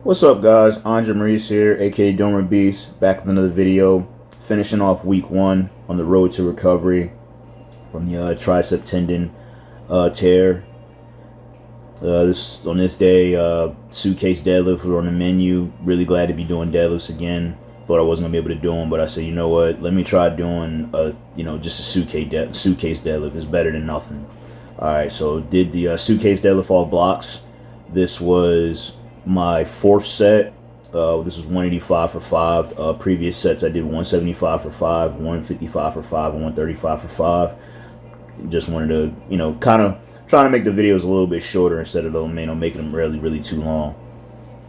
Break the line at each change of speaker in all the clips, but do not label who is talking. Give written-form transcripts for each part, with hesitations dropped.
What's up, guys? Andre Maurice here, aka Domer Beast, back with another video. Finishing off week one on the road to recovery from the tricep tendon tear. On this day, Suitcase deadlift were on the menu. Really glad to be doing deadlifts again. Thought I wasn't gonna be able to do them, but I said, you know what? Let me try doing just a suitcase deadlift. It's better than nothing. All right, so did the suitcase deadlift all blocks. This was my fourth set. This was 185 for 5. Previous sets I did 175 for 5, 155 for 5, and 135 for 5. Just wanted to, kind of trying to make the videos a little bit shorter instead of making them really too long.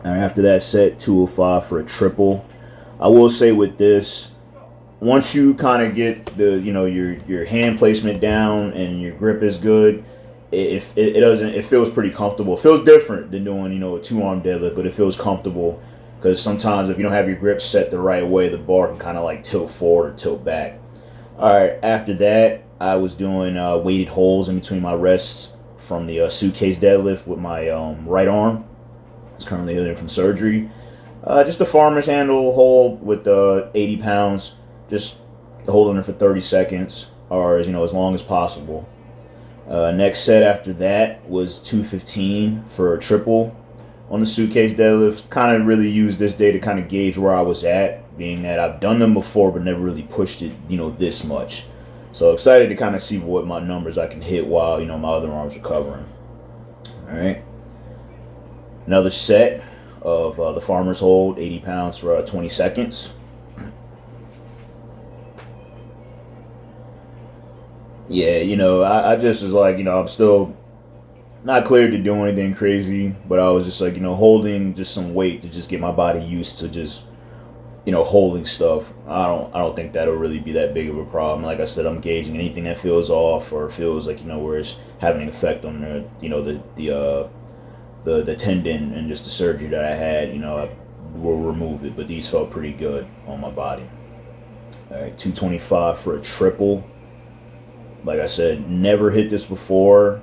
And after that set, 205 for a triple. I will say with this, once you kind of get the your hand placement down and your grip is good, it feels pretty comfortable. It feels different than doing a two-arm deadlift, but it feels comfortable because sometimes if you don't have your grip set the right way, the bar can kind of like tilt forward or tilt back. All right, after that, I was doing weighted holds in between my rests from the suitcase deadlift with my right arm. It's currently healing from surgery. Just a farmer's handle hold with 80 pounds, just holding it for 30 seconds or as long as possible. Next set after that was 215 for a triple on the suitcase deadlift. Kind of really used this day to kind of gauge where I was at, being that I've done them before but never really pushed it this much. So excited to kind of see what my numbers I can hit while my other arm's recovering. All right, another set of the farmer's hold, 80 pounds for 20 seconds. Yeah, I just was like, I'm still not cleared to do anything crazy, but I was just like, holding just some weight to just get my body used to just, holding stuff. I don't think that'll really be that big of a problem. Like I said, I'm gauging anything that feels off or feels like, where it's having an effect on the tendon and just the surgery that I had, I will remove it, but these felt pretty good on my body. All right, 225 for a triple. Like I said, never hit this before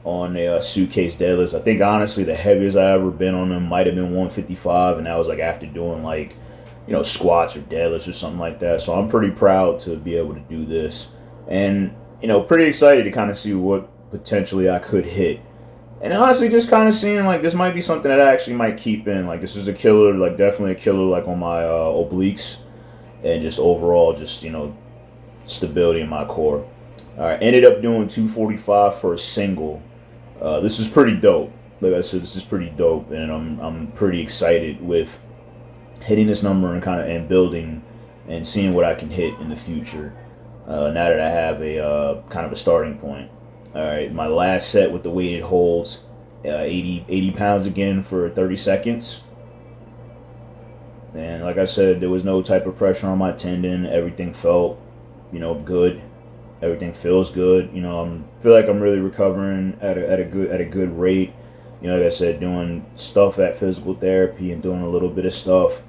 on a suitcase deadlift. I think honestly the heaviest I ever been on them might have been 155, and that was like after doing like squats or deadlifts or something like that. So I'm pretty proud to be able to do this, and pretty excited to kind of see what potentially I could hit. And honestly, just kind of seeing like this might be something that I actually might keep in. Like this is a killer, like definitely a killer, like on my obliques, and just overall, just stability in my core. All right, ended up doing 245 for a single. This is pretty dope. Like I said, this is pretty dope, and I'm pretty excited with hitting this number and building and seeing what I can hit in the future. Now that I have a kind of a starting point. All right, my last set with the weighted holds, 80 pounds again for 30 seconds. And like I said, there was no type of pressure on my tendon. Everything felt, good. Everything feels good. I feel like I'm really recovering at a good rate. Like I said, doing stuff at physical therapy and doing a little bit of stuff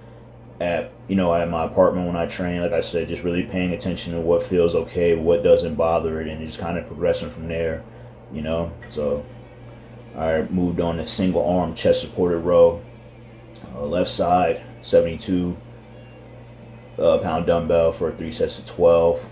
at at my apartment when I train. Like I said, just really paying attention to what feels okay, what doesn't bother it, and just kind of progressing from there. So I moved on to single arm chest supported row, left side 72 pound dumbbell for 3 sets of 12.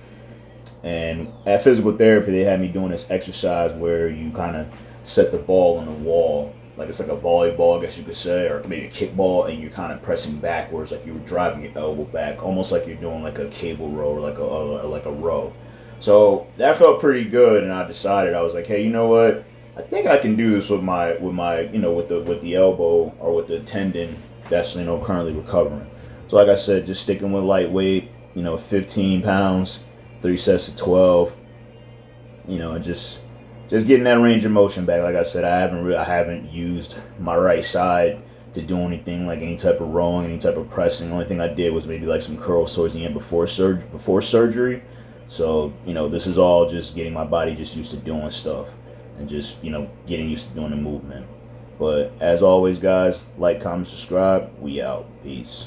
And at physical therapy, they had me doing this exercise where you kind of set the ball on the wall, like it's like a volleyball, I guess you could say, or maybe a kickball, and you're kind of pressing backwards, like you were driving your elbow back, almost like you're doing like a cable row or like a row. So that felt pretty good, and I decided I was like, hey, you know what? I think I can do this with the elbow or with the tendon that's currently recovering. So like I said, just sticking with lightweight, 15 pounds. 3 sets of 12, just getting that range of motion back. Like I said, I haven't used my right side to do anything like any type of rowing, any type of pressing. The only thing I did was maybe like some curls towards the end before surgery. So this is all just getting my body just used to doing stuff and just getting used to doing the movement. But as always, guys, like, comment, subscribe. We out. Peace.